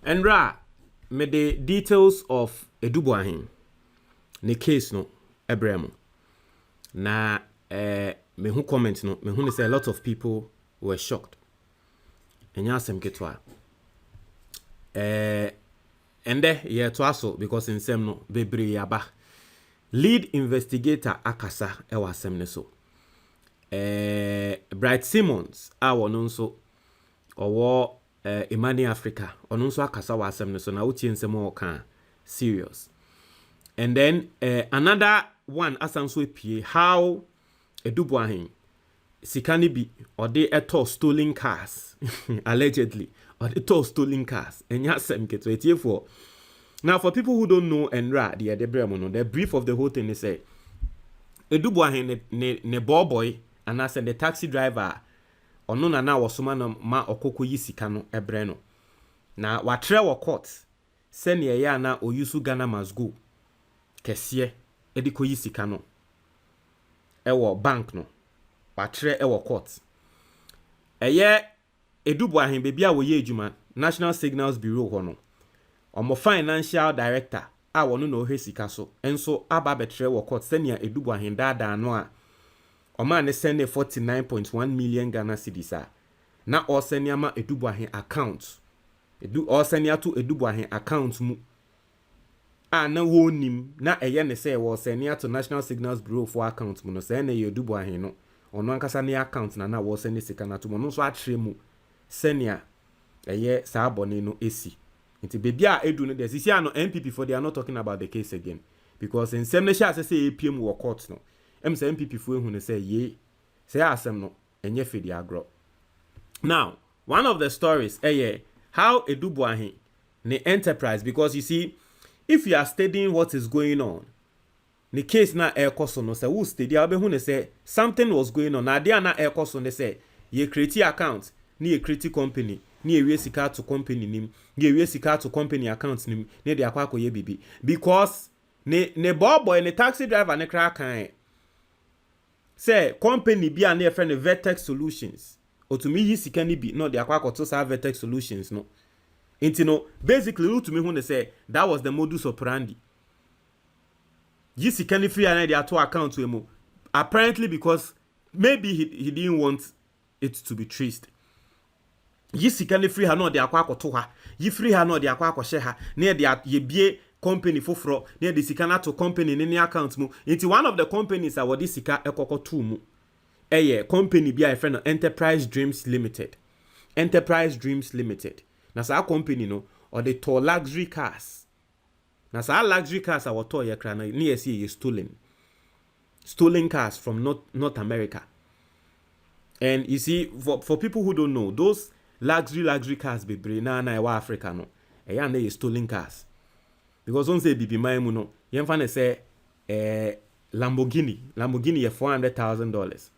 And me the details of Adu Boahene. Ne case no ebremo. Na me who comment no me who say a lot of people were shocked. Enya asem ketwa. Ende ye to aso because in sem no bebre yaba. Lead investigator akasa ewa asem ne so. Bright Simmons wono nso owo Imani Africa ono nso akasa wa asem ne so na utie nsem o kan serious. And then another one asanso epie how Adu Boahene sikani bi or they eto stolen cars allegedly or they told stolen cars enya asem keto etie for. Now for people who don't know Enra the brief of the whole thing is say Adu Boahene ne boy and I said the taxi driver ono na wasoma no ma okoko yi sika no ebre no na watre wo court sene ya na oyusu Ghana must go kese ediko yi sika no ewo bank no watre ewo court eye Adu Boahene bebi a wo ye adwuma National Signals Bureau ho no omo financial director a wono no ohwe sika so enso aba betre wo court sene Adu Boahene dada no a Oma ne send 49.1 million Ghana cedis na o send ama Adu Boahene account o send ya to Adu Boahene account mu na wonim na eye ne say wo send ya to National Signals Bureau for account mu no say na Adu Boahene no ono ankasa ne account na wo send sika na to mo no so atre mu senia eye sa abone no esi nti bebi a edu no this no MPP for they are not talking about the case again because in some nation say APM wo court no say MPP fu ehun say ye say asem no enye fedi agro. Now one of the stories how Adu Boahene ne enterprise, because you see if you are studying what is going on the case na ekoso no say who study abi hu ne say something was going on na dia na ekoso ne say ye create account ni ye create company ni ewie sika to company nim ni ewie sika to company account nim ne de akwa akoye bibi because ne boy ne taxi driver ne kra kan say company bi an e friend Vertex Solutions otumi yi sika ni bi no de akwa akoto sa Vertex Solutions no enti no basically utumi hu ne say that was the modus operandi yi sika ni free and de ato account we mu apparently because maybe he didn't want it to be traced. Yi sika ni free ha no de akwa akoto ha yi free ha no de akwa akoshe ha na de ye bie company foforo na de sika na to company ni account mu into one of the companies that wodi sika ekokoto mu company bi a friend Enterprise Dreams Limited na sa company no or the to luxury cars na sa luxury cars a woto ye kra na ni ye see stolen cars from North America. And you see for people who don't know those luxury cars be bre na wa Africa no na ye stolen cars. Because on say bibi mai mu no yemfa ne say Lamborghini ye $400,000.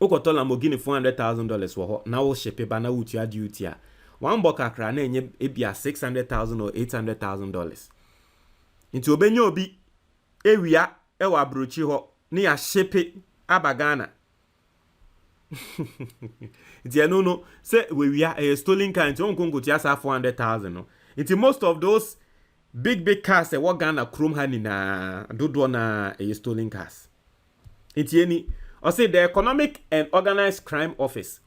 Okoto Lamborghini $400,000 wo ho na wo ship ba na wutu duty a one box akra na enye ebia $600,000 or $800,000. Nti obenya obi ewia ewa brochi ho na ya ship abagana. Nti no say we wia a stolen car nti on kongo ti asa $400,000 no. Nti most of those big cars what Ghana chrome hani na dodo na stolen cars. Itieni or say the Economic and Organized Crime Office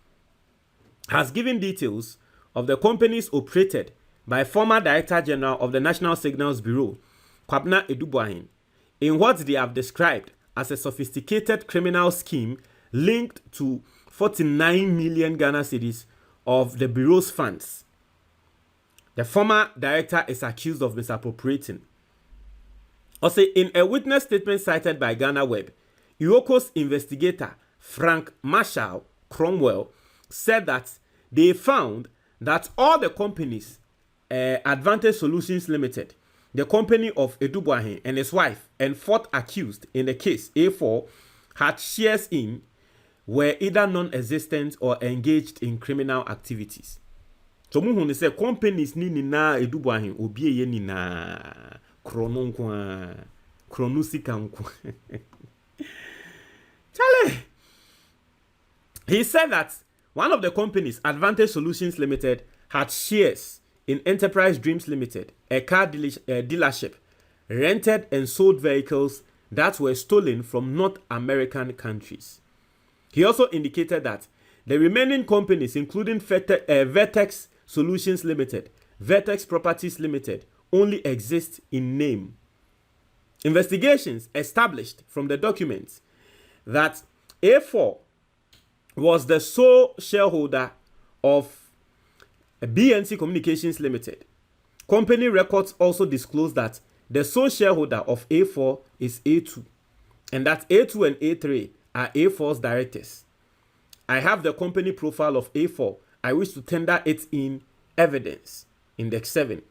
has given details of the companies operated by former Director General of the National Signals Bureau, Kwabena Adu Boahene, in what they have described as a sophisticated criminal scheme linked to 49 million Ghana cedis of the Bureau's funds. The former director is accused of misappropriating. Also, in a witness statement cited by Ghana Web, Iwoko's investigator Frank Marshall Cromwell said that they found that all the companies, Advantage Solutions Limited, the company of Adu Boahene and his wife and fourth accused in the case A4 had shares in, were either non-existent or engaged in criminal activities. So muhun say companies ni na Adu Boahene obi eye ni na krono nkwa kronusika nkwa. Charlie. He said that one of the companies, Advantage Solutions Limited, had shares in Enterprise Dreams Limited, a car dealership, rented and sold vehicles that were stolen from North American countries. He also indicated that the remaining companies, including Vertex Solutions Limited, Vertex Properties Limited, only exist in name. Investigations established from the documents that A4 was the sole shareholder of BNC Communications Limited. Company records also disclose that the sole shareholder of A4 is A2, and that A2 and A3 are A4's directors. I have the company profile of A4. I wish to tender it in evidence. Index 7.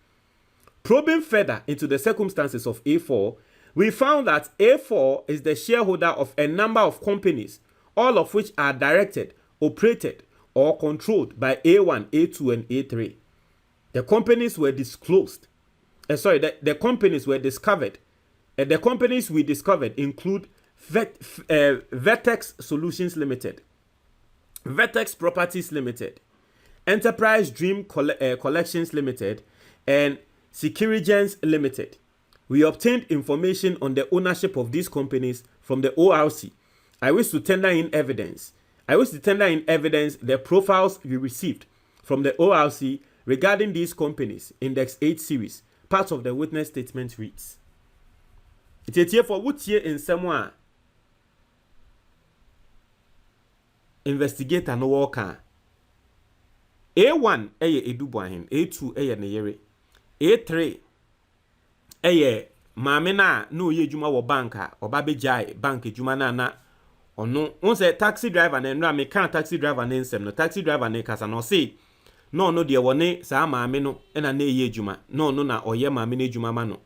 Probing further into the circumstances of A4, we found that A4 is the shareholder of a number of companies, all of which are directed, operated, or controlled by A1, A2, and A3. The companies were disclosed. The companies were discovered. The companies we discovered include Vertex Solutions Limited, Vertex Properties Limited, Enterprise Dream Collections Limited, and Securigens Limited. We obtained information on the ownership of these companies from the ORC. I wish to tender in evidence. The profiles we received from the ORC regarding these companies, Index 8 series. Part of the witness statement reads. It is here for what year in someone investigator no worker. A1 Adu Boahene, A2 Neyere, A3 maame na no ye juma wo banka oba bejai bank juma na ono on say taxi driver na nra me kan taxi driver na nsem no taxi driver na kasa no say no de wone sa maame no na ye juma no na oye maame na juma ma no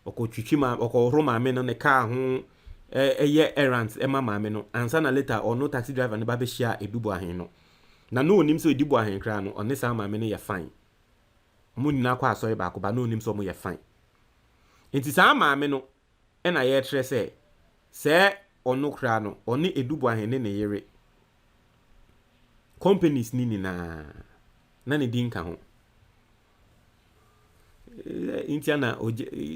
okotwitwi ma okoro maame no ne car ho eye errands ema maame no ansa na later ono taxi driver ne ba be hia Adu Boahene no na no onim so Adu Boahene kra no one sa maame no ye fine mu nyina kwa aso ba ko ba no onim so mo ye fine. Inti sa maame no na ye tre se ono kra no oni Adu Boahene ne yere companies ni na ne dinka ho inti na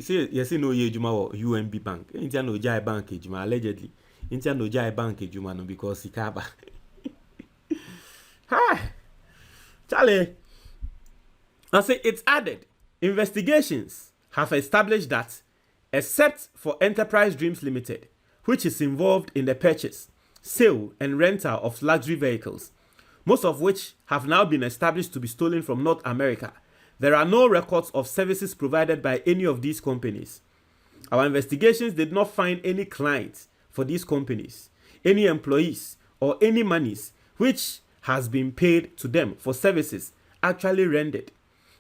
say yes no ye juma wo UNB bank inti na ojai bank ejuma allegedly inti na ojai bank ejuma no because sikaba ha Charlie. I say it's added investigations have established that, except for Enterprise Dreams Limited, which is involved in the purchase, sale, and rental of luxury vehicles, most of which have now been established to be stolen from North America, there are no records of services provided by any of these companies. Our investigations did not find any clients for these companies, any employees, or any monies which has been paid to them for services actually rendered,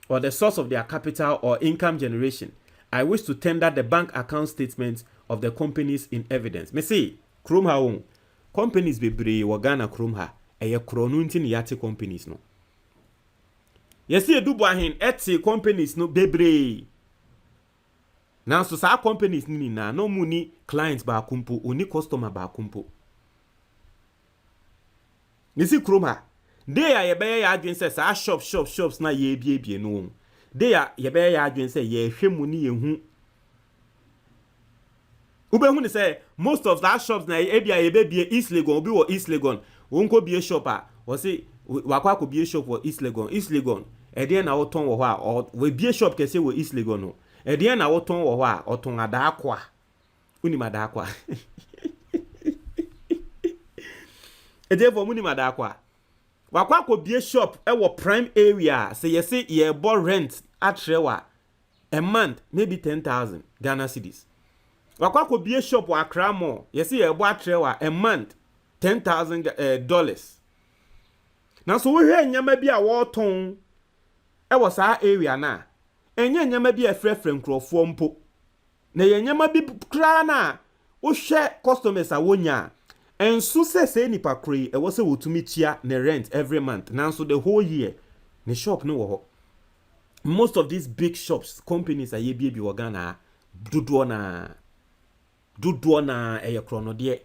or the source of their capital or income generation. I wish to tender the bank account statements of the companies in evidence. Me say, krom ha won. Companies bebree wo Ghana krom ha. Eye krono nti ne yate companies no. Yesi Adu Boahene ete companies no bebree. Now so sa companies ni na no mu ni clients ba kumpo, oni customer ba kumpo. Nisi krom ha. They are ye be ya adwen say sa shops na ye bie no. They are ye be ya adwen say ye hwemu ni ye hu. Ube hu ni say most of that shops na e bia ye be bie East Legon, obi wo East Legon. Wonko bie shop a, wo say wakwa ko bie shop wo East Legon. East Legon. E dey na wo ton wo ho a, or we bie shop kese wo East Legon no. E dey na wo ton wo ho a, oton ada akwa. Uni mada akwa. E dey for muni mada akwa. Wakwa ko bie shop e wo prime area say you say ye bo rent atrewa a month maybe 10,000 Ghana cedis. Wakwa ko bie shop wa Accra Mall you say ye bo atrewa a month $10,000 dollars. Now so we hear nyama bi a wo ton e wo sa area na enye nyama bi a frefre nkrofo mpo na ye nyama bi kra na wo hwe customers a wonya. And so say nipa kray e was wotumi tia ne rent every month. Now so the whole year ne shop no wo. Most of these big shops companies are ye bi Ghana dodo na e krono de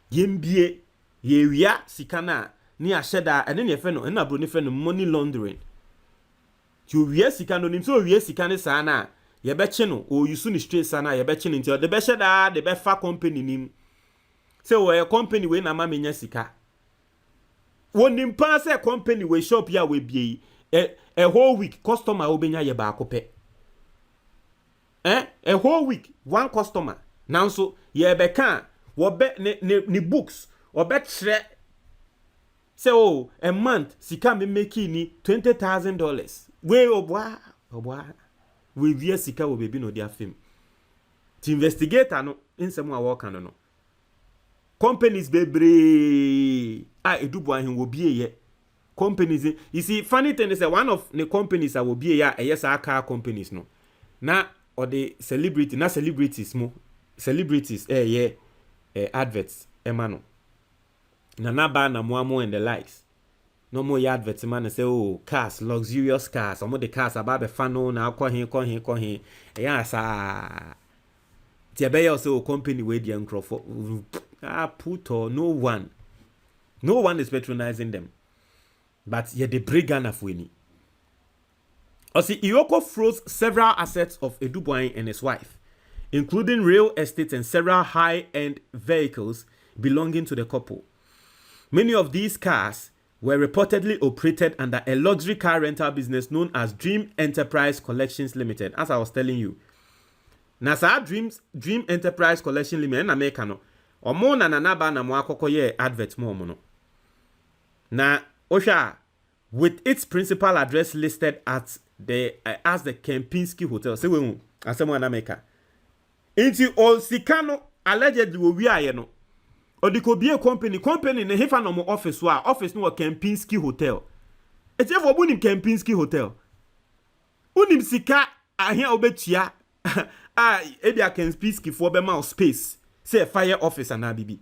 yembie ye wia sika na ni ahyeda ene ne fe no na bro ne fe no money laundering. ti o wie sika no nim so wie sika ne saa na ye be che no o yusu ni straight sana ye be che no nti de be hye da de be fa company nim se wo ye company we na ma menya sika wonim pa se company we shop ya we bie a whole week customer obenya ye ba akopɛ a whole week one customer now so ye be kan wo be ni books wo be tre say oh a month sika me make ni $20,000 we obwa we via sika wo bebi no dia fam ti investigator no insem a work no companies bebre Adu Boahene wo bie ye companies you see funny thing is that one of the companies that will be ya yes our car companies no na or the celebrities adverts emano na ba na mo and the likes no more ya adverts man say oh cars luxurious cars some of the cars about the fano na ko hin ya sa ti be ya so company we dey nkrofo put or no one is patronizing them. But ye the brigand of Winnie. Also, Iyoko froze several assets of Adu Boahene and his wife, including real estate and several high-end vehicles belonging to the couple. Many of these cars were reportedly operated under a luxury car rental business known as Dream Enterprise Collections Limited, as I was telling you. Now, Dream Enterprise Collection Limited, na America no. Omo na nanaba na mo akoko ye advert mo no. Na Osha, with its principal address listed at the as the Kempinski Hotel. Say we asemo na America. Inti all sikano allegedly wo wi aye no. Odiko bie company ne hefa no mo office no Kempinski Hotel. Eti efo bunim Kempinski Hotel. Unim sika ahia obetua ebia Kempinski for be ma space. Say fire office and bibi.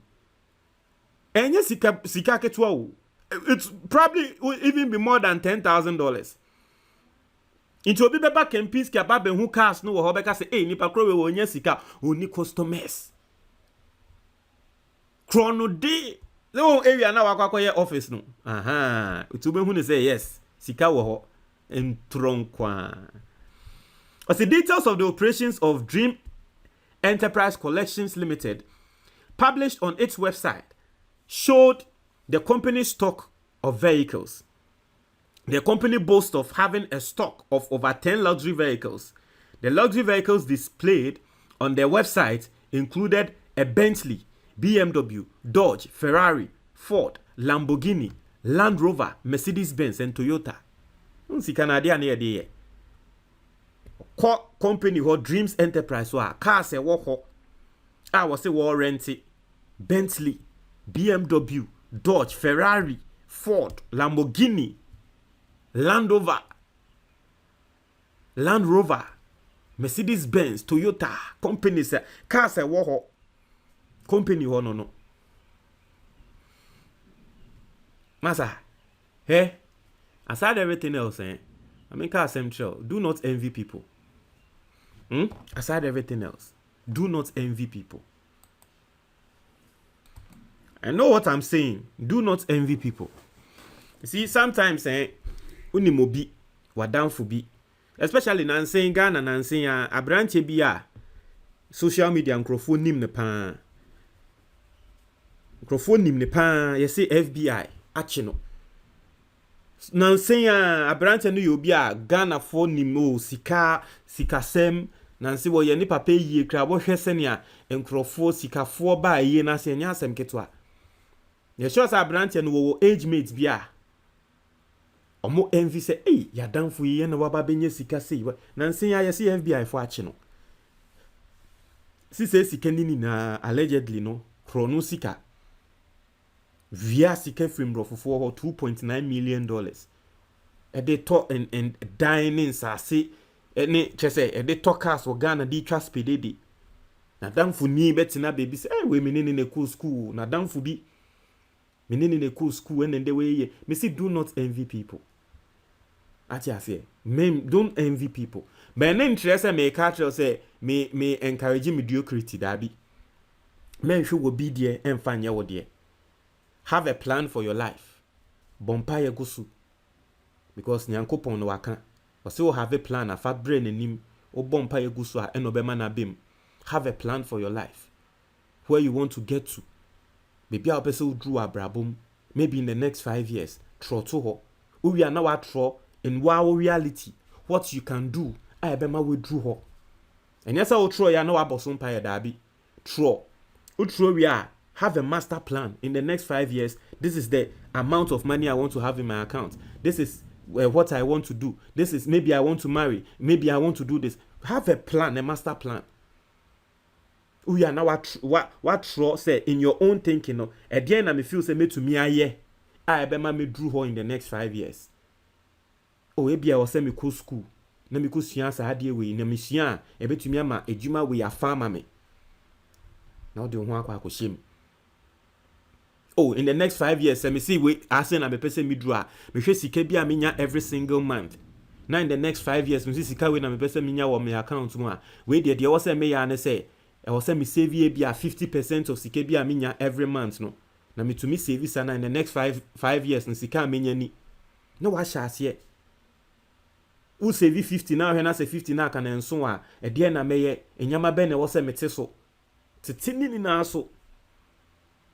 Enye sika ketwa o. It's probably even be more than $10,000. Into obi beba Kempinski ababe hu cars no wo beka say nipa kro we wonya sika oni customers. Chrono day. No area na wakwakoye office no. Aha. Utu be hu ne say yes. Sika wo ho entronkwa. As the details of the operations of Dream Enterprise Collections Limited published on its website showed the company's stock of vehicles. The company boasts of having a stock of over 10 luxury vehicles. The luxury vehicles displayed on their website included a Bentley, BMW, Dodge, Ferrari, Ford, Lamborghini, Land Rover, Mercedes-Benz, and Toyota. Company who Dreams Enterprise wa cars wo ho was a war rented Bentley, BMW, Dodge, Ferrari, Ford, Lamborghini, Land Rover, Mercedes-Benz, Toyota companies cars wo ho company ho no masa aside everything else I mean cars do not envy people. Aside everything else, do not envy people. I know what I'm saying. Do not envy people. You see, sometimes unimobi wadanfo bi, especially nanseng Ghana nanseng abranche bi a social media nkrofo nim ne pa. Nkrofo nim ne pa, you say FBI achi no. Nanseng abranche no yobi a Ghana fo nim o sika sem nansi wo ye ni papa yie kra wo hwese ne a nkrofo sikafo ba yie na se nya asem ketwa. Ye sure sa abranche no wo age mate bi a omo envy say ya danfo yie na waba benye sika sei nansi ya se FBI fo achi no. Si se sika nini na allegedly no chrono sika via sika film rofofo ho $2.9 million. E dey talk and dining sa se ne chese e dey talkers wo Ghana di twa spedede. Na danfo ni betina baby say we menene ne cool school na danfo bi menene ne cool school and the way me say do not envy people. Ati ase men don't envy people. But na interest me catch say me encourage mediocrity da bi. Men should go be there and find your there. Have a plan for your life. Bompa ye gusu. Because nyankopon no waka. Or have a plan, a fat brain in him, or bomb pie guswa, and obemana bim. Have a plan for your life. Where you want to get to. Maybe our person drew a brabum. Maybe in the next 5 years. Tro to ho. We are now at tro in wow reality. What you can do. I bema we drew ho. And yes, I will try. I know about some pie derby. Tro. Utro we are. Have a master plan. In the next 5 years, this is the amount of money I want to have in my account. This is what I want to do. This is maybe I want to marry. Maybe I want to do this. Have a plan, a master plan. We are now what Tro say in your own thinking. No, at the end, I feel say me to me I be me drew her in the next 5 years. Oh, maybe I will send me go school. Na me go science hadie we na me sua e betumi ama ejuma we afama me. Na ode ho akwa akohyem. Oh, in the next 5 years, me see we asen na me pese me drew a me hwe sika bi a menya every single month. Now in the next 5 years, me see sika we na me pese menya wo me account mu a we de wo say me ya ne say e wo say me save ye bi a 50% of sika bi a menya every month no. Na me to me save sana in the next 5 years no sika menya ni. No wa sha ase. Who save 50 now when I say 50 now can enso a e de na meye enyama be na wo say mete so. Titini ni na so.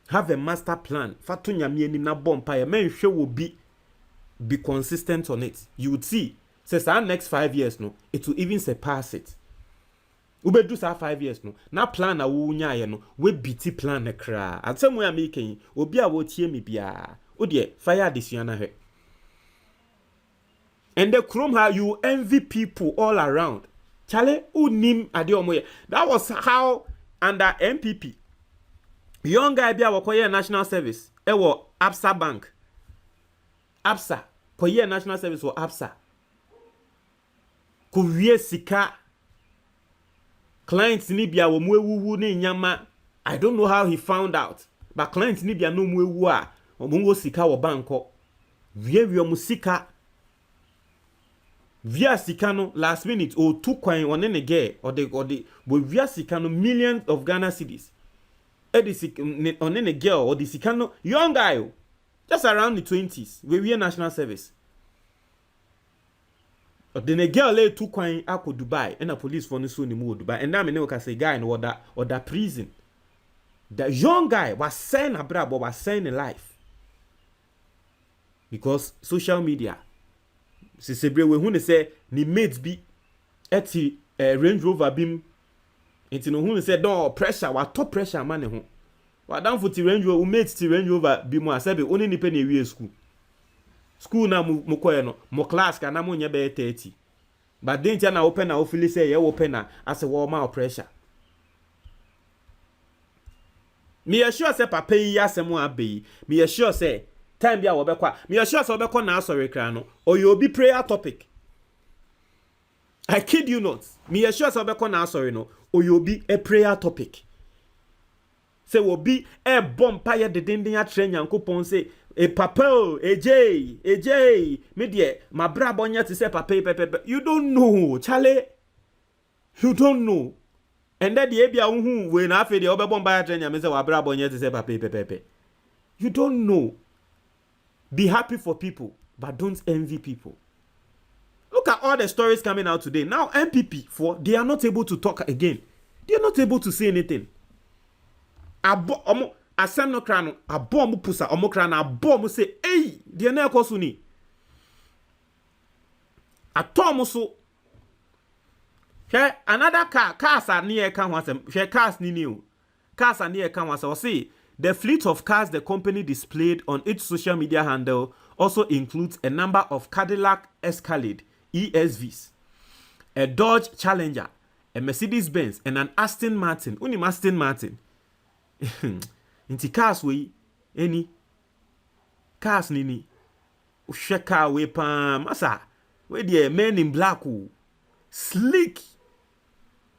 Have a master plan. Fatu nyame anim na bompa ya menhwe wo be consistent on it. You would see says our next 5 years no it will even surpass it. Ube do sa 5 years no na plan na wo nya ye no we biti plan na kra. Atsem we amaking obi a wo tie me bia. O de fire adesua na he. And the chrome how you envy people all around. Chale unim ade omoye. That was how under MPP young guy bia wakoye national service ewo Absa Bank. Absa koye national service wo Absa. Ko wie sika clients ni bia wo muewu ni nyama. I don't know how he found out, but clients ni bia no muewu a omungo sika wo banko. Wie mu sika. Via sika no last minute or two kwan on ne ge or the bo via sika no millions of Ghana cedis. On ne girl or the sika no young guy just around the 20s we national service. Or the girl lay two kwan ako Dubai and a police for no so ni mu Dubai and now me no ka say guy no or that prison. The young guy was saying abroad but was saying in life. Because social media Sisebre we hu ne say ni mates bi eti Range Rover bim enti no hu ne say do pressure wa top pressure man ne ho wa dan for ti Range Rover mates ti Range Rover bi mu asabe oni ni pe na ewie school na mu koye no mo class ka na mo nya be 30 but then tia na open na ofili say ye open na as wo ma pressure me assure say papa yi asem abai me assure say time bia wo be kwa me assure say wo be kwa na asori kra no or you be prayer topic. I kid you not. Me assure say wo be kwa na asori no or you be a prayer topic. Say wo be e bomb paye de dindin atre nyankopon say e papa o ej me de ma bra bonya to say papa pepe. You don't know chale. You don't know. And that the bia hu we na afi de wo be bomb paye atre nyame say wa bra bonya to say papa pepe. You don't know. Be happy for people, but don't envy people. Look at all the stories coming out today. Now, MPP, they are not able to talk again. They are not able to say anything. Asem no krano, abo pusa, krana, abo say, hey, they are not kosuni. Atomuso. Another cars are near Kanwasem, cars ni new. Cars are near Kanwasem, say, the fleet of cars the company displayed on its social media handle also includes a number of Cadillac Escalade ESVs, a Dodge Challenger, a Mercedes-Benz, and an Aston Martin. Unim Aston Martin. Inti cars we any cars nini. Usheka we pa masa. We the men in black slick.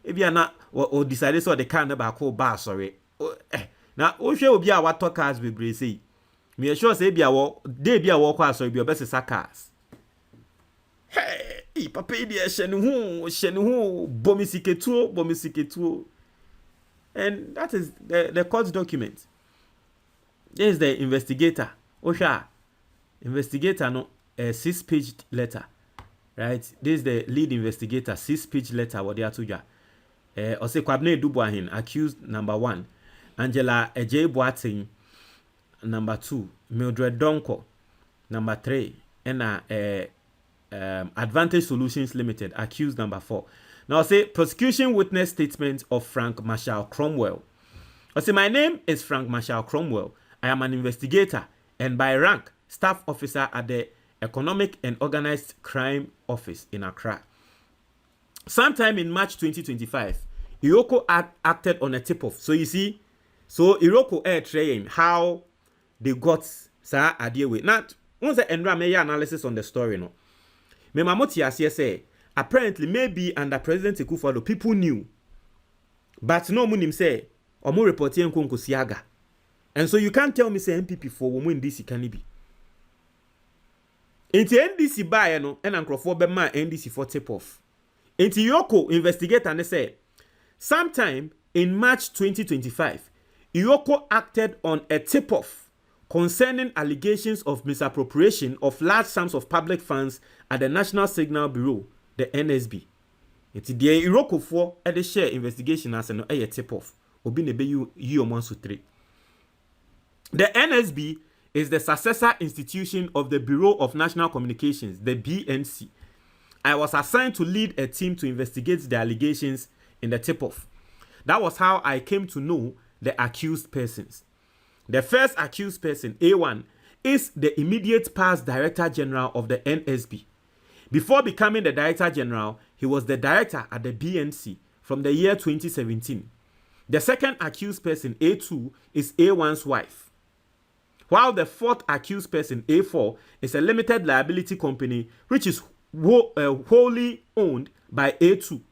If you are not or decided so the car never call bar sorry. Now, Oshe will be our talk cars with Bracy. Me assure say be our day be a walk so be your best cars. Hey, papa, dear Shenu, Bomisiketu. And that is the court document. There is the investigator. Osha, investigator no a 6-page letter. right? This is the lead investigator, 6-page letter, what they are to ya. Ose Kwabne Adu Boahene, accused number 1. Angela J. Boateng, number 2. Mildred Donko, number 3. And Advantage Solutions Limited, accused number 4. Now, say prosecution witness statement of Frank Marshall Cromwell. I say, my name is Frank Marshall Cromwell. I am an investigator and by rank staff officer at the Economic and Organized Crime Office in Accra. Sometime in March 2025, Iroko acted on a tip-off. So you see, Iroko air train how they got sa idea with. Now, once the Endra analysis on the story, no. Me mamoti asiye say apparently maybe under President Akufo-Addo people knew, but no munim say omo reporti enko siaga, and so you can't tell me say MPP for women in DC can be. Inti NDC buy no and nkrofo be ma NDC for tip off. Inti Yoko investigate and they say sometime in March 2025, Yoko acted on a tip off concerning allegations of misappropriation of large sums of public funds at the National Signal Bureau, the NSB. It's the Iroko for at the share investigation as an a tip off. Obi nebe you 1 to 3. The NSB is the successor institution of the Bureau of National Communications, the BNC. I was assigned to lead a team to investigate the allegations in the tip off. That was how I came to know the accused persons. The first accused person, A1, is the immediate past Director General of the NSB. Before becoming the Director General, he was the Director at the BNC from the year 2017. The second accused person, A2, is A1's wife. While the fourth accused person, A4, is a limited liability company which is wholly owned by A2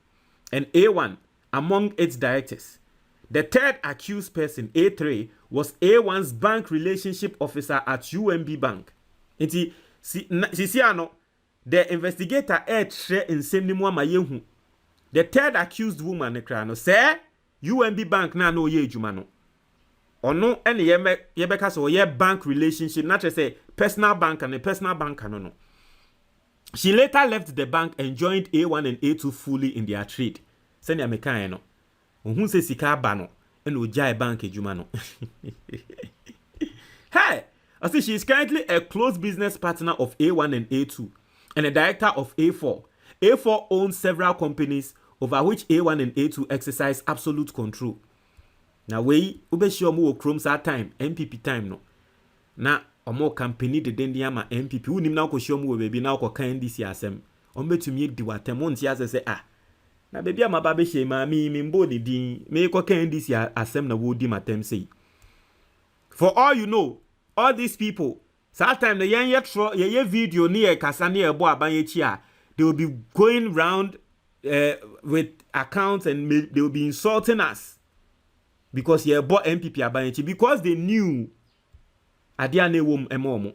and A1 among its directors. The third accused person, A3, was A1's bank relationship officer at UMB Bank. The investigator in the third accused woman say UMB Bank na no ye jumano. Ono ene yebeka so ye bank relationship, not just say personal bank and a personal bank no. She later left the bank and joined A1 and A2 fully in their trade. Send ya mekan no. Ohun se sika ba no ene ojai bank ejuma no. Hey, I see she is currently a close business partner of A1 and A2 and a director of A4. A4 owns several companies over which A1 and A2 exercise absolute control. Now we ube sure mo chrome sa time MPP time no. Na omo company de dendi ama MPP unim na ko sure mo baby na ko kan this asem. Ombetumi di watem won ti ase say ah. Na baby ama ba be hye ma mi mbo ni din me ko kan this asem na wo di matem say. For all you know, all these people sometime the ye video ni e kasa ni e bo abanye chi a, they will be going round with accounts and they will be insulting us. Because ye bought MPP abanyechi because they knew adia ne wom emomo.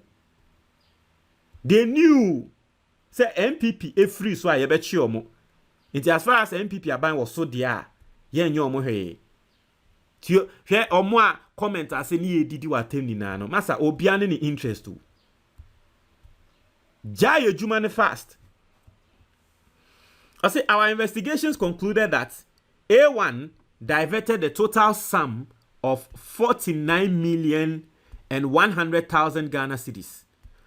They knew say MPP e free so ye bechi omo. It as far as MPP aban was so there, ye nyo omo he. Tio he omo a comment ase ni edidi watem ni na no. Masa obia ne ni interest to. Ja ye juma ne fast. I say our investigations concluded that A1 diverted the total sum of 49,100,000 Ghana cedis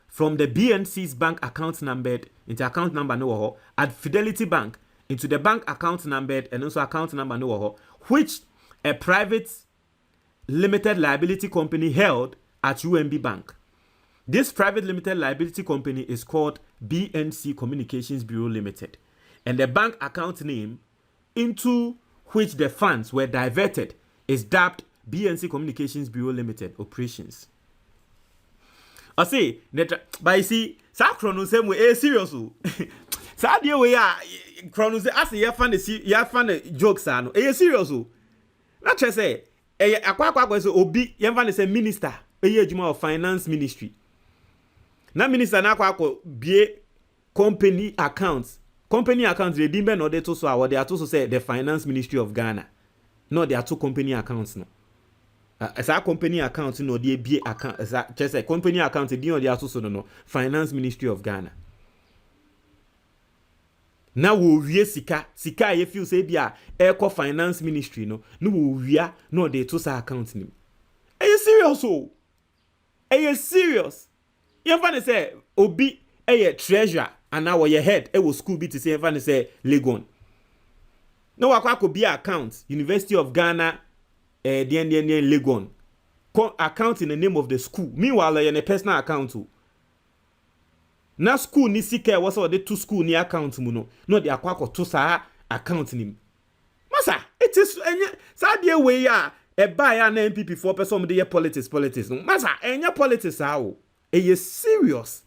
from the BNC's bank account numbered into account number no at Fidelity Bank into the bank account numbered and also account number no which a private limited liability company held at UMB Bank. This private limited liability company is called BNC Communications Bureau Limited, and the bank account name into which the funds were diverted is dubbed BNC Communications Bureau Limited Operations. I say, but you see, sa chrono same way serious. Sa dia we ya chrono say as you find the jokes ano. Serious. Not just say akwa so obi you find say minister ejuma of finance ministry. Na minister na akwa bie company accounts. Company accounts they didn't know they to so what they are to say the finance ministry of Ghana. No, there are two company accounts no. As a company account no they be account as a just a company account they are to so no finance ministry of Ghana. na wo wie sika ye feel say bia eco finance ministry no wo wia no dey to sa account nim. Are you serious o? Are you serious? You fan say obi treasurer and now your head e wo school bi to say fan say Legon. No wakwa ko be account University of Ghana Legon. Account in the name of the school. Meanwhile you a personal account o. Na school ni sika was or the two school ni account mu no de akwa to sa account nim. Masa it is sa de way ya e buy ya na MPP for person de politics no. Masa enya politics how e serious.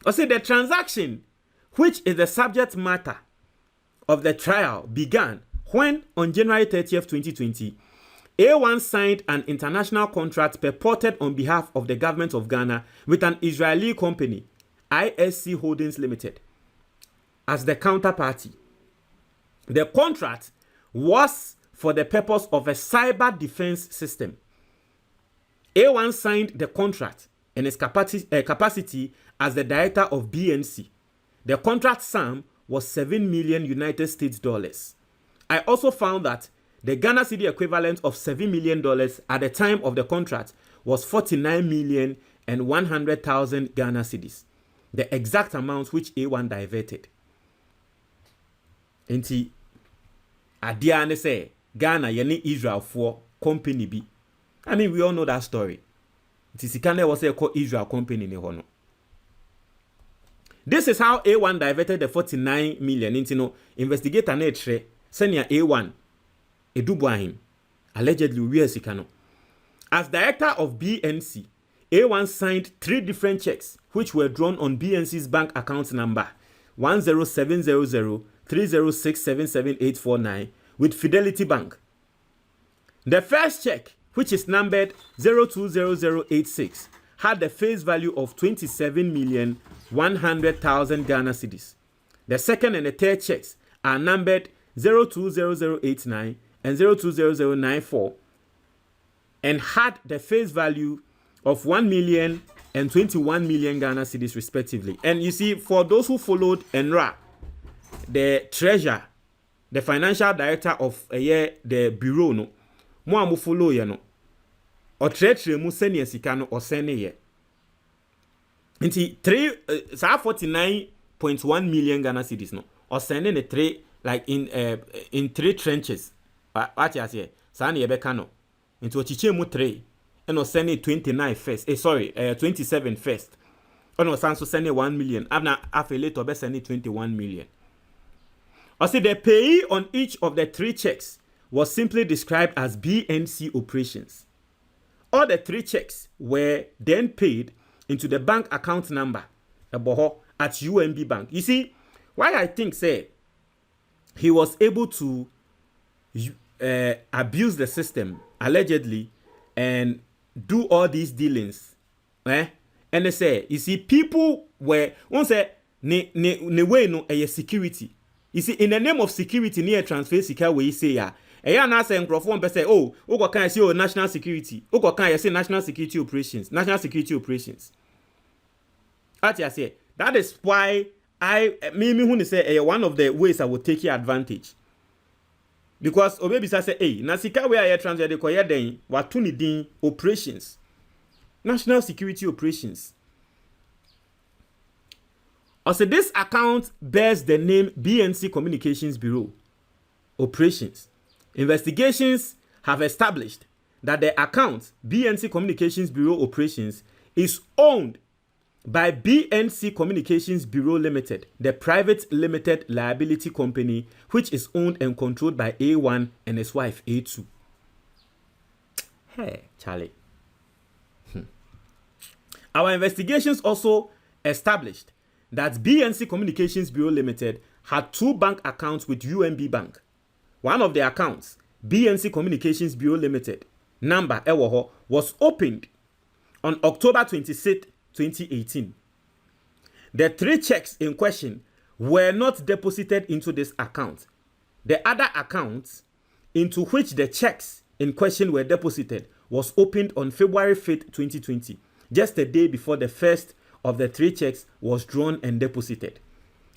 I say the transaction which is the subject matter of the trial began when on January 30th 2020 A1 signed an international contract purported on behalf of the government of Ghana with an Israeli company, ISC Holdings Limited, as the counterparty. The contract was for the purpose of a cyber defense system. A1 signed the contract in its capacity as the director of BNC. The contract sum was $7 million United States dollars. I also found that the Ghana cedi equivalent of $7 million at the time of the contract was 49,100,000 Ghana cedis, the exact amount which A1 diverted. Enti adia ne say Ghana yene Israel for company bi. I mean we all know that story. Enti sikane was a called Israel company ne hono. This is how A1 diverted the 49 million. Enti no investigator na etre senior A1 Adu Boahene allegedly we sikano. As director of BNC, A1 signed 3 different checks which were drawn on BNC's bank account number 1070030677849 with Fidelity Bank. The first check, which is numbered 020086, had the face value of 27,100,000 Ghana cedis. The second and the third checks are numbered 020089 and 020094 and had the face value of 1 million and 21 million Ghana cedis respectively. And you see, for those who followed Enra, the treasurer, the financial director of the bureau no, mo amu follow ye no, o tretre mu senior sika no o sene ye. Nti 49.1 million Ghana cedis no, o sene ne 3 like in 3 trenches. What you say? Sani yebeka no. Into chiche mu 3. And was sending 29 first. 27 first. And was also sending 1 million. After later, be sending 21 million. I see the payee on each of the 3 checks was simply described as BNC operations. All the 3 checks were then paid into the bank account number at UMB Bank. You see, why I think say he was able to abuse the system allegedly and do all these dealings, and they say, you see, people were one say ne way no a security. You see, in the name of security, near transfer secure way say ya. Na say microphone be say, oh, go can say national security. Go can say national security operations. At you say that is why me who say one of the ways I would take your advantage. Because obebi say hey na sika we aye transfer de koye den watu ni din operations, national security operations. Also, this account bears the name BNC Communications Bureau Operations. Investigations have established that the account BNC Communications Bureau Operations is owned by BNC Communications Bureau Limited, the private limited liability company, which is owned and controlled by A1 and his wife A2. Hey, Charlie. Our investigations also established that BNC Communications Bureau Limited had 2 bank accounts with UMB Bank. One of the accounts, BNC Communications Bureau Limited, number Ewoho, was opened on October 26th, 2018. The 3 checks in question were not deposited into this account. The other account into which the checks in question were deposited was opened on February 5th, 2020, just a day before the first of the 3 checks was drawn and deposited.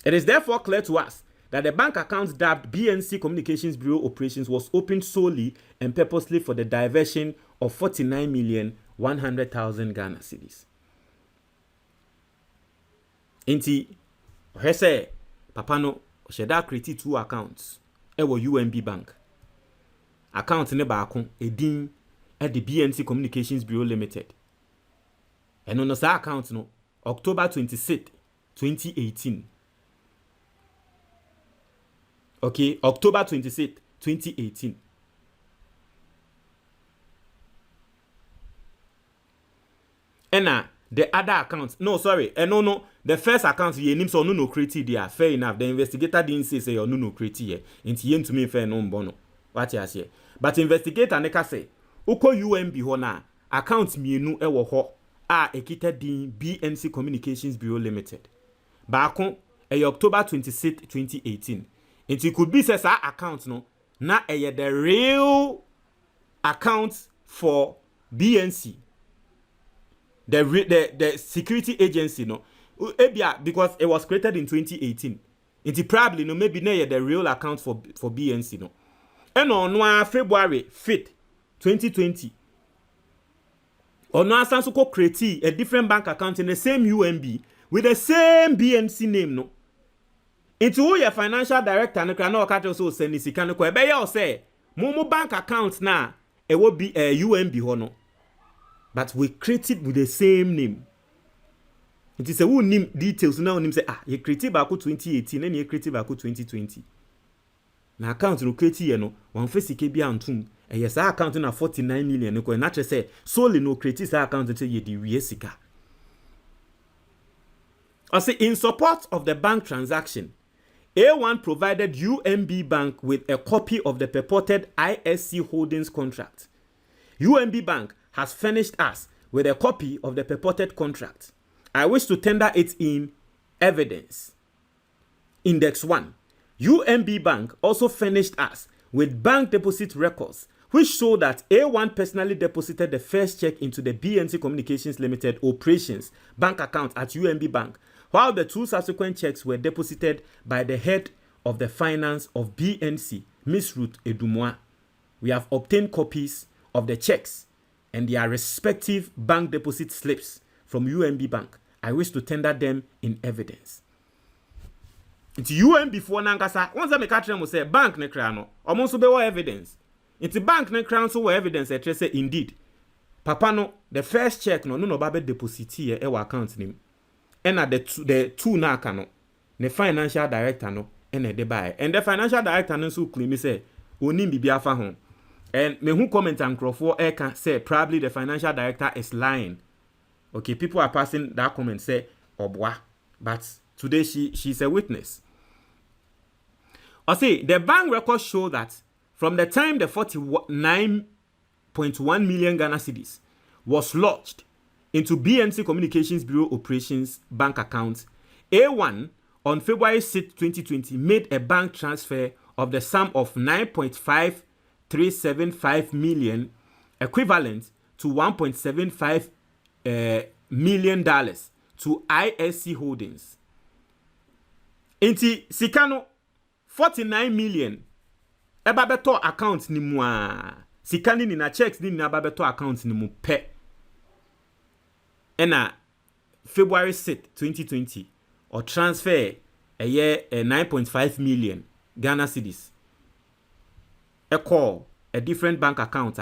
It is therefore clear to us that the bank account dubbed BNC Communications Bureau Operations was opened solely and purposely for the diversion of 49,100,000 Ghana cedis. Inti, he say, Papa no, sheda create 2 accounts. Ewo UNB Bank. Account ne baako edin at the BNC Communications Bureau Limited. And on sa account no, October 26, 2018. Okay, October 26, 2018. And the other accounts, no, sorry, no, the first account ye name so no created there. Fair enough. The investigator didn't say or no created here. Inti yen to me fair no bono. What you say? But investigator neka say, uko UMB ho na account mienu ewo ho a ekita din BNC Communications Bureau Limited. Baako e October 26, 2018. It could be says our account no na the real account for BNC, the security agency no, because it was created in 2018. It probably no maybe na the real account for BNC no. And on February 5th, 2020, on Sansuko create a different bank account in the same UMB with the same BNC name no. Into your financial director no kana okato so send sika no ko ebe ya o say mo bank account na e will be UMB ho no, but we created with the same name. It is a who name details now name say you created back 2018 and you created back 2020. Na account no create here no one face ke bia antum e yes account na 49 million ko na say solely no create this account until you the we sika. I say in support of the bank transaction, A1 provided UMB Bank with a copy of the purported ISC Holdings contract. UMB Bank has furnished us with a copy of the purported contract. I wish to tender it in evidence. Index 1. UMB Bank also furnished us with bank deposit records which show that A1 personally deposited the first check into the BNC Communications Limited operations bank account at UMB Bank, while the 2 subsequent checks were deposited by the head of the finance of BNC, Ms. Ruth Edumwa. We have obtained copies of the checks and their respective bank deposit slips from UMB Bank. I wish to tender them in evidence. It's UMB for Nankasa. Once I make a say bank ne krano, almost be evidence. It's bank ne krano so evidence. I say indeed. Papa no, the first check no babe deposit here our account name. And at the two naka no, the financial director no, and the buy. And the financial director no so claim say, "Oni bibi afa hon." And me who comment and crofo can say probably the financial director is lying. Okay, people are passing that comment say obwa, but today she's a witness. I say the bank records show that from the time the 49.1 million Ghana cedis was lodged into BNC Communications Bureau Operations bank account, A1 on February 6, 2020 made a bank transfer of the sum of 9.5375 million, equivalent to $1.75 million to ISC Holdings. Inti sikano 49 million ebabeto account ni mwa sikani ni na checks ni na babeto account ni mu pe. Ena February 6, 2020 or transfer a year 9.5 million Ghana cedis. A call a different bank account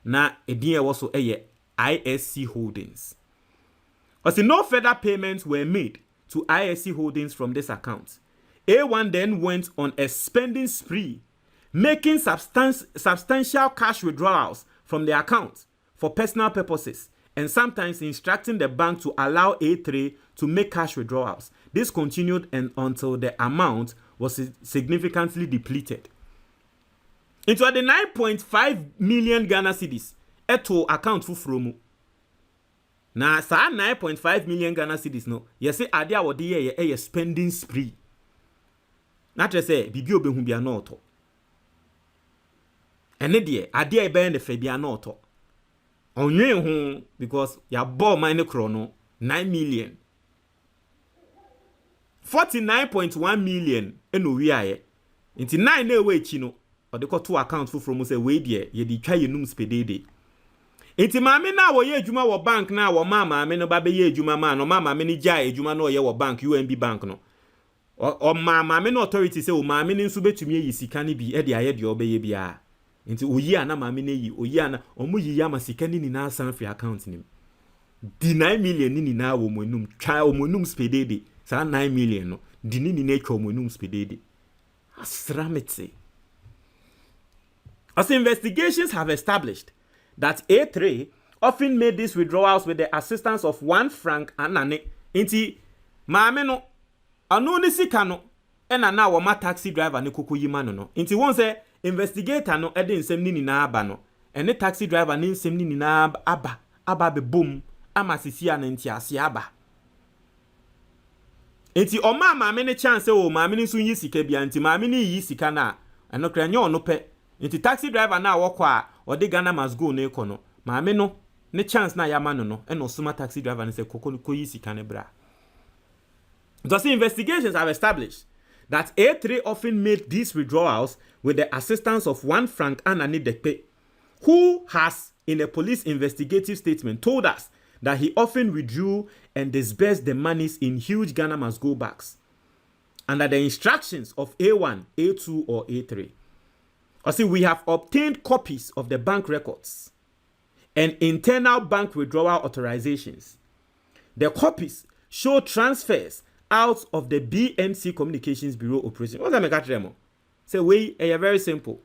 na edin also a ISC Holdings. As no further payments were made to ISC Holdings from this account, A1 then went on a spending spree, making substantial cash withdrawals from the account for personal purposes and sometimes instructing the bank to allow A3 to make cash withdrawals. This continued until the amount was significantly depleted. Into the 9.5 million Ghana cedis, eto account from na sa 9.5 million Ghana cedis no, yes say ade awode ye spending spree. Na tre say bibi obehu bia na oto. Ene de ade e be ne fa bia na oto. Onwe hu because ya ball mine kro no 9 million. 49.1 million eno wi aye nti 9 na ewe chi no ode ko to account foforo mu se we de ye di twa yenum spedede nti maame na wo ye adwuma wo bank na wo maame no ba be ye adwuma ma no maame ni gya adwuma no ye wo bank UNB bank no o maame no authority se o maame ni nso betumi yi sika ni bi e de aye de obeye bia nti oyi ana maame na yi oyi ana omo yi ya ma sika ni na san free account ni di 9 million ni na wo monum twa wo monum spedede sa 9 million no di ni na twa wo monum spedede asramete. As investigations have established that A3 often made these withdrawals with the assistance of one franc anane inti maame no ano ni sika no ena na wo ma taxi driver ne kokoyi ma no inti won say investigator no ede nsem ni na aba no ene taxi driver ne nsem ni na aba be boom ama sisia na nti ase aba inti o maame ne chance o maame ni so yi sika bia nti maame ni yi sika na eno kra nya ono pe nti taxi driver na wokọ a odi Ghana must go na eko no maame no ne chance na yama no eno suma taxi driver ne se ko yi sika ne bra. Thus investigations have established that A3 often made these withdrawals with the assistance of one Frank Anani Dekpe, who has in a police investigative statement told us that he often withdrew and disbursed the monies in huge Ghana must go bags under the instructions of A1, A2 or A3. We have obtained copies of the bank records and internal bank withdrawal authorizations. The copies show transfers out of the BNC Communications Bureau operation. What's that make at remo? Say we are very simple.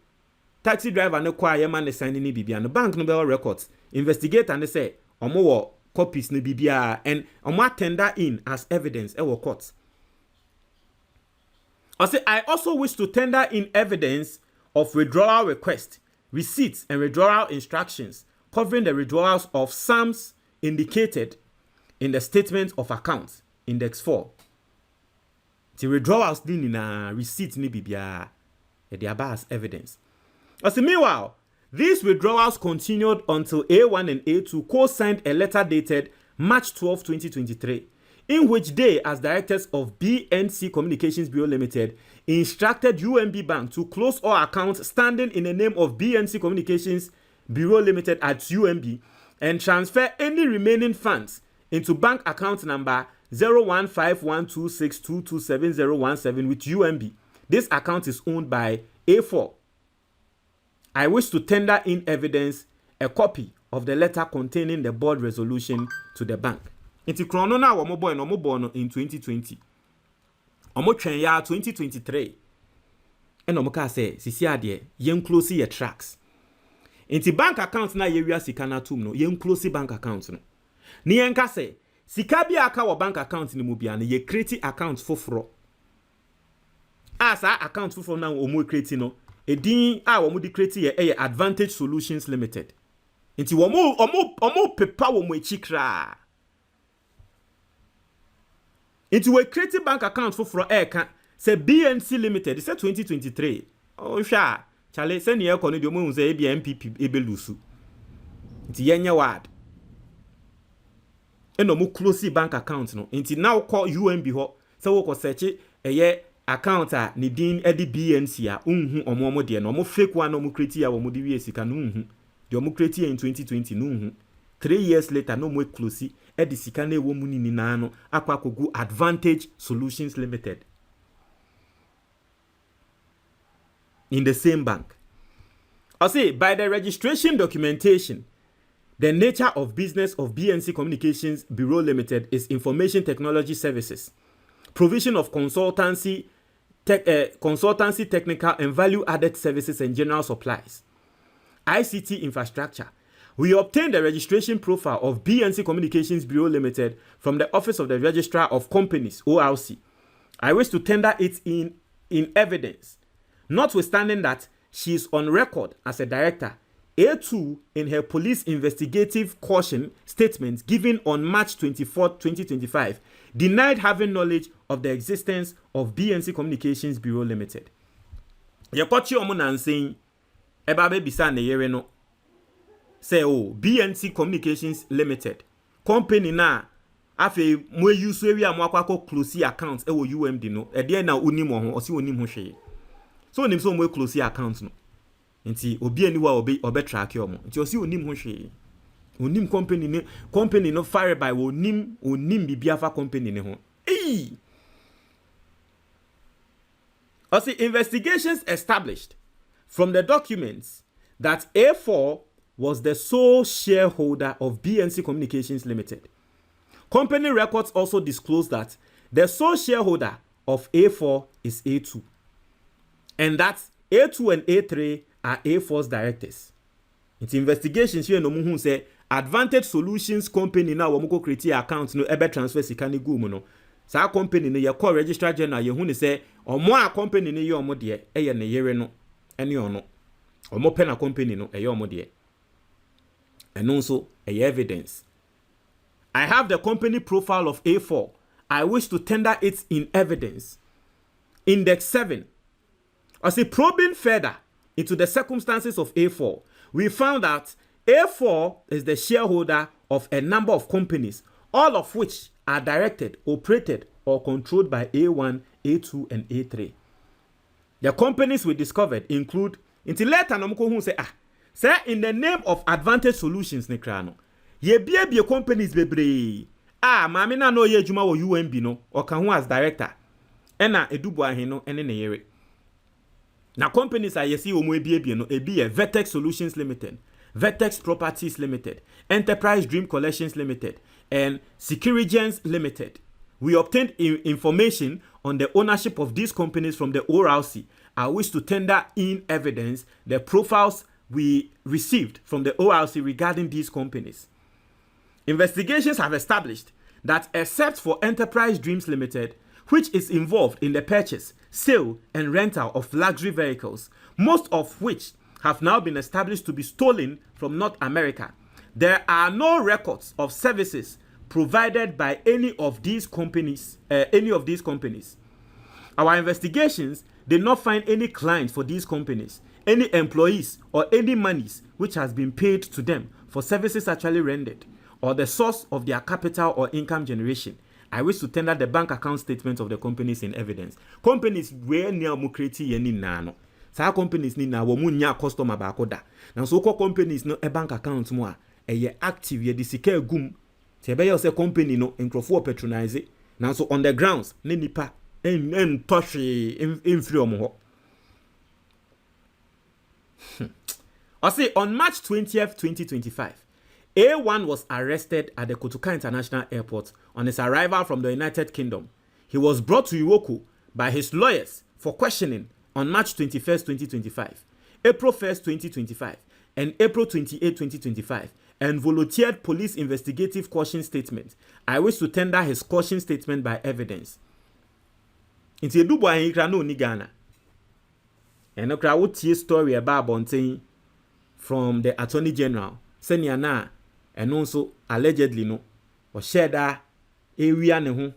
Taxi driver no kwa man the signing ni bibia no bank no be records. Investigate and they say omo copies no bibia and omo tender in as evidence e court. I also wish to tender in evidence of withdrawal request, receipts, and withdrawal instructions covering the withdrawals of sums indicated in the statement of accounts, Index 4. The withdrawals na receipts ni bibia e as evidence. Meanwhile, these withdrawals continued until A1 and A2 co-signed a letter dated March 12, 2023, in which they, as directors of BNC Communications Bureau Limited, instructed UMB Bank to close all accounts standing in the name of BNC Communications Bureau Limited at UMB and transfer any remaining funds into bank account number 0151262277017 with UMB. This account is owned by A4. I wish to tender in evidence a copy of the letter containing the board resolution to the bank. Inti krono na wo boy no mo born in 2020. Omo twen ya 2023. Eno mo ka say sisi ade yen close your tracks. Inti bank account na ye wia sika na tum no yen close bank account no. Ni yen ka say sika bi aka wo bank account ni mu bia no ye create account foforo. Asa account foforo na omo create no edin a wo mo di create ye Advantage Solutions Limited. Inti omo pepa wo mo echi kra. Into a creative bank account for Eka, say BNC Limited, it's 2023. Oh, sha, Charlie, send your corner, the moon, say ABMP, Ebelusu. It's Yenya word. And no more closely bank account, no. Into now call UMB ho, so we search a year account ni din Eddie BNC, or more dear, no more fake one, no more creative, or more DVS, can the more creative in 2020, 3 years later, no more closely. Edi sikane wo muni ni nano akwa kogu Advantage Solutions Limited in the same bank. By the registration documentation, the nature of business of BNC Communications Bureau Limited is information technology services, provision of consultancy, technical and value-added services and general supplies, ICT infrastructure. We obtained the registration profile of BNC Communications Bureau Limited from the Office of the Registrar of Companies, ORC. I wish to tender it in evidence, notwithstanding that she is on record as a director. A2, in her police investigative caution statement given on March 24, 2025, denied having knowledge of the existence of BNC Communications Bureau Limited. Yakochi omunan saying, Ebabe bisa ne yere no. Say BNC Communications Limited company na afi mo use wi am akwa close account e wo UMD no e de na onim ho o si onim ho hwe so onim so mo close account no nti obi ani wa obe track yo mo nti o si onim ho hwe onim company no fire by onim bibia fa company ne ho Also, investigations established from the documents that A4 was the sole shareholder of BNC Communications Limited. Company records also disclose that the sole shareholder of A4 is A2, and that A2 and A3 are A4's directors. It's investigations here no mu say Advantage Solutions Company now we go create account no ebe transfer sika ni gu mu no. Sa company no ye call registrar general ye hu ni say omo a company ni ye omo de eye ne yere no ene ono. Omo pe na company no eye omo de. And also a evidence. I have the company profile of A4. I wish to tender it in evidence. Index 7. As a probing further into the circumstances of A4, we found that A4 is the shareholder of a number of companies, all of which are directed, operated, or controlled by A1, A2, and A3. The companies we discovered include, until later, who say, in the name of Advantage Solutions, Nekrano, ye be companies bebre. Mami na no ye juma wo UMB no, or kan who as director. Ena Adu Boahene no, ene ne yere. Na companies are yesi omo ebie no, ebi Vertex Solutions Limited, Vertex Properties Limited, Enterprise Dream Collections Limited, and Securigens Limited. We obtained information on the ownership of these companies from the ORC. I wish to tender in evidence the profiles we received from the ORC regarding these companies. Investigations have established that except for Enterprise Dreams Limited, which is involved in the purchase, sale, and rental of luxury vehicles, most of which have now been established to be stolen from North America, there are no records of services provided by any of these companies. Our investigations did not find any clients for these companies, any employees, or any monies which has been paid to them for services actually rendered, or the source of their capital or income generation. I wish to tender the bank account statements of the companies in evidence. Companies where near mukreti yeni nano. Sa companies ni na womu nya customer ba koda. Na so ko companies no e bank account mo a ye active ye disika gum. Te be say company no nkrofo patronize. Na so on the grounds ne nipa en toshi in free omo ho. On March 20th, 2025, A1 was arrested at the Kotoka International Airport on his arrival from the United Kingdom. He was brought to Iwoku by his lawyers for questioning on March 21st, 2025, April 1st, 2025, and April 28th, 2025, and volunteered police investigative caution statement. I wish to tender his caution statement by evidence. Inti Adu Boahene kra no ni Ghana. And okra wo tie story about Bontain from the Attorney General. Senya na and also allegedly no or share that area ne ho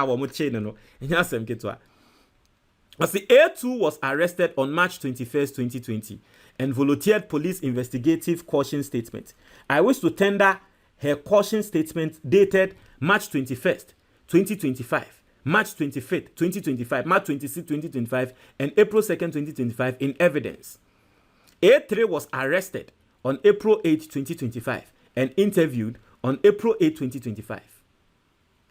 wo mo che no enya asem ketwa. As the A2 was arrested on March 21st, 2020 and volunteered police investigative caution statement. I wish to tender her caution statement dated March 21st, 2025, March 25th, 2025, March 26th, 2025, and April 2nd, 2025 in evidence. A3 was arrested on April 8, 2025 and interviewed on April 8, 2025,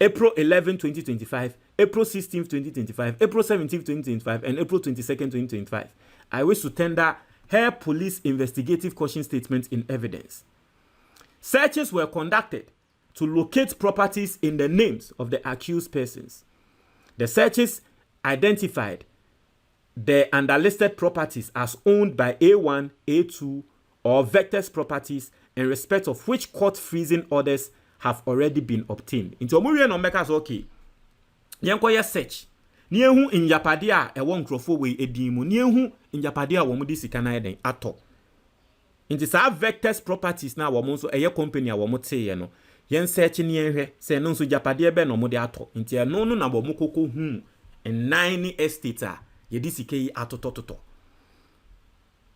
April 11, 2025, April 16, 2025, April 17, 2025, and April 22, 2025. I wish to tender her police investigative caution statement in evidence. Searches were conducted to locate properties in the names of the accused persons. The searches identified the underlisted properties as owned by A1, A2, or Vectors properties in respect of which court freezing orders have already been obtained. Into Omurian no make us okay. Yenkoye search. Ni ehu inyapade a ewo nkrofo we edin mu. Ni ehu inyapade a wo mu di sika na eden ato. Into sa Vectors properties na wo mu so eye company a wo mu teye no. Yen search ni enhwe se no so japade be no mu de ato. Into eno no na wo mu koko hu en 9 estate a yedi sika yi atotototo.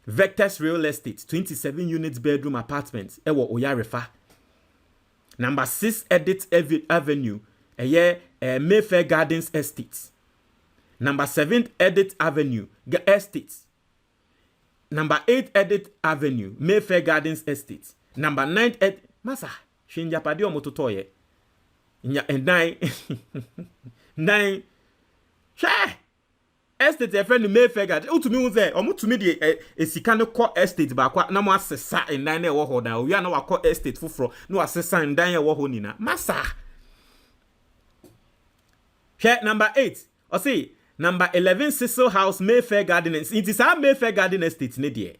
Vectors Real Estate 27 units bedroom apartments ewo Oyarefa. Number 6 Edit Avenue, Mayfair Gardens Estates. Number 7 Edit Avenue, Estates. Number 8 Edit Avenue, Mayfair Gardens Estates. Number 9 Masa, Shinja Padio Mototoye. And 9 Share Estate a friend Mayfair Gardens. To me, say, or to me, the Sikano Court Estate, but no more assessor in 9 years now. We are now a court estate for no assessor in 9 years. Masa. Share number 8. Or say, number 11 Cecil House, Mayfair Gardens. It is our Mayfair Garden Estate, Nedia.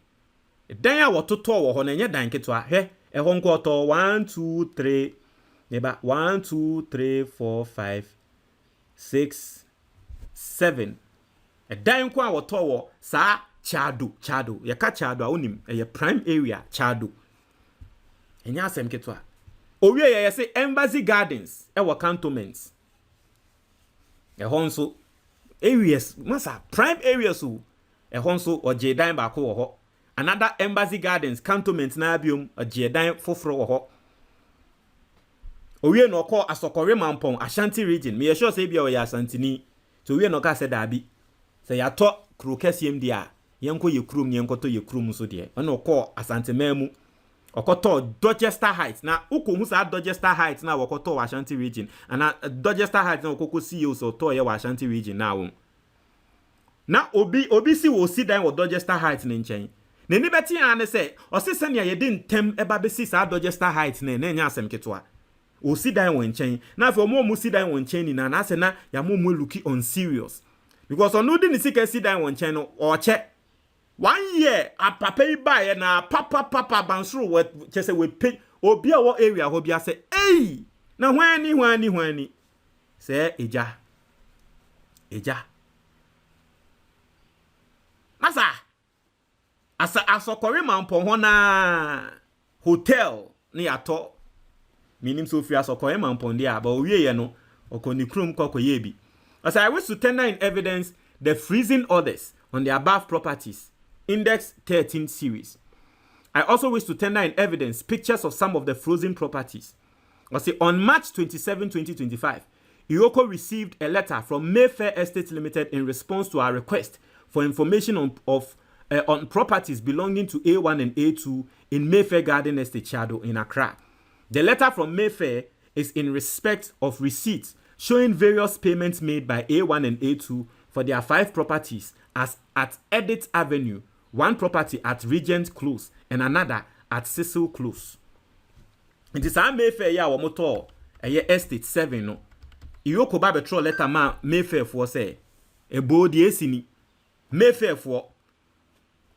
Dan ya to wo ho na nya dan ketwa hwe e ho nko to 1 2 3 neba 1 2 3 4 5 6 7 e dan ko a wo to wo sa chado ye ka chado a onim e prime area chado enya asem ketwa owie ye say Embassy Gardens e wo cantonments e ho nso areas masa prime areas o e ho nso oje dan ba ko wo ho. Another Embassy Gardens cantonment na biom ajedan foforo wo ho. Owie no call Asokore Mampong Ashanti region. Me sure say bia o ya Asantini. So owie no ka se da bi. Se ya to kro kesiem dia. Yenko ye krum yenko to ye krum so de. Ono call Asante Memu. Okoto Dorchester Heights. Na ukohu sa Dorchester Heights na wokoto Ashanti region. Ana Dorchester Heights na okoko CEO so to ye Ashanti region na wo. Na obi si wo si dan wo Dorchester Heights ne nchen. Neni beti ane se osese ne yedi ntem eba besi sa Dorchester Heights ne nya asem ketwa o si dan won chen na afi omo si dan won chen ni na ase na ya mo looking on serious because onu di ni sika si dan won chen no o che 1 year apapa iba na papa bansuru we chese we pay obi a wo area ho bia se ei na hwani se eja masa Asokore Mampong ho na hotel ni ato minim so fi Asokore Mampong dia ba owie ye no okoni krum kokoye bi. As I wish to tender in evidence the freezing orders on the above properties, Index 13 series. I also wish to tender in evidence pictures of some of the frozen properties. On March 27, 2025, Ioko received a letter from Mayfair Estate Limited in response to our request for information on properties belonging to A1 and A2 in Mayfair Garden Estate Chado in Accra. The letter from Mayfair is in respect of receipts showing various payments made by A1 and A2 for their 5 properties as at Edit Avenue, 1 property at Regent Close and another at Cecil Close. It is a Mayfair ya wamoto Estate 7 no. Iyoko ba betro letter ma Mayfair for say ebodi esini Mayfair for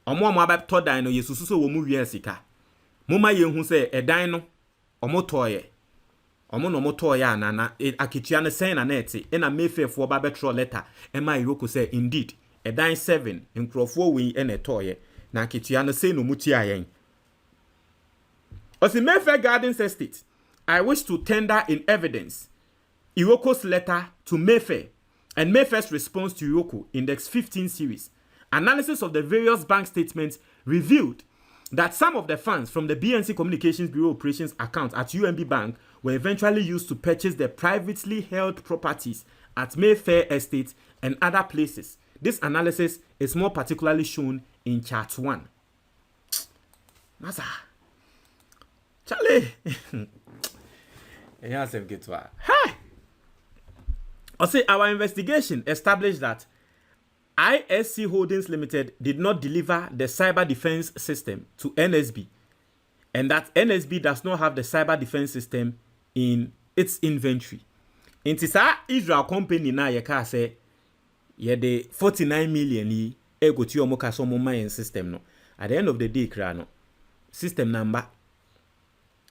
omo abato dan no yesusu so wo mu wi asika moma ye hu se edan no omo toye omo no motoye anana akitua ne sen na neti na Mayfair for ba betro letter e ma Iroko say indeed edan 7 nkrofo wi e na toye na akitua ne sen no mutia yen. As in Mayfair Gardens Estate, I wish to tender in evidence Iroko's letter to Mayfair and Mayfair's response to Iroko, Index 15 series. Analysis of the various bank statements revealed that some of the funds from the BNC Communications Bureau operations account at UMB Bank were eventually used to purchase the privately held properties at Mayfair Estate and other places. This analysis is more particularly shown in Chart 1. Masa. Charlie. Hi. Our investigation established that ISC Holdings Limited did not deliver the cyber defense system to NSB, and that NSB does not have the cyber defense system in its inventory. In Tisa Israel company na yeka say ye de 49 million yi ego ti omo kaso mo main system no. At the end of the day kra no system number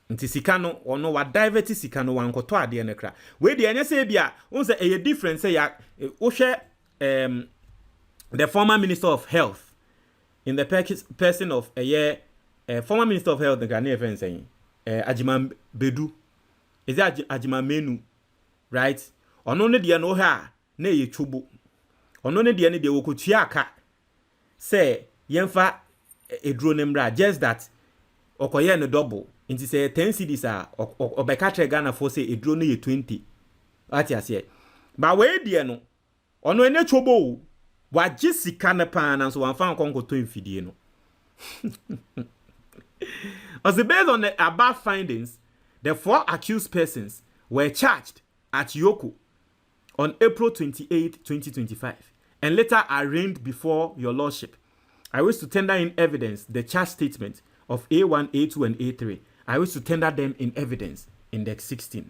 nti sika no ono wa divert sika no wan koto ade ne kra we de enye say bia won say e different say ya wo hwe the former Minister of Health in the person of former Minister of Health the Ghanaian friend saying Ajima Bedu is it Ajima Menu, right? Ono ne de no ha na ye chubu ono ne de ne de wokotua aka say yemfa eduro ne mra just that okoye no double Inti say 10 cedis or by catch Ghana for say a drone 20. Ati ase. Ba we die no. Ono ene chobo. Wa jisika ne pan and so wan fan kon to mfidie no. As based on the above findings, the 4 accused persons were charged at Yoko on April 28, 2025, and later arraigned before your lordship. I wish to tender in evidence the charge statement of A1, A2, and A3. I wish to tender them in evidence, Index 16.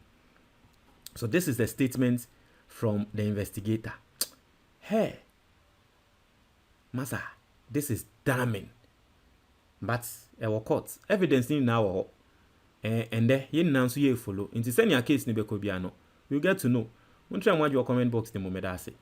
So this is the statement from the investigator. Hey, Masa, this is damning. But our court evidence in now, and there you now so you follow. In the senior case, you get to know. Won't try and watch your comment box the moment I say.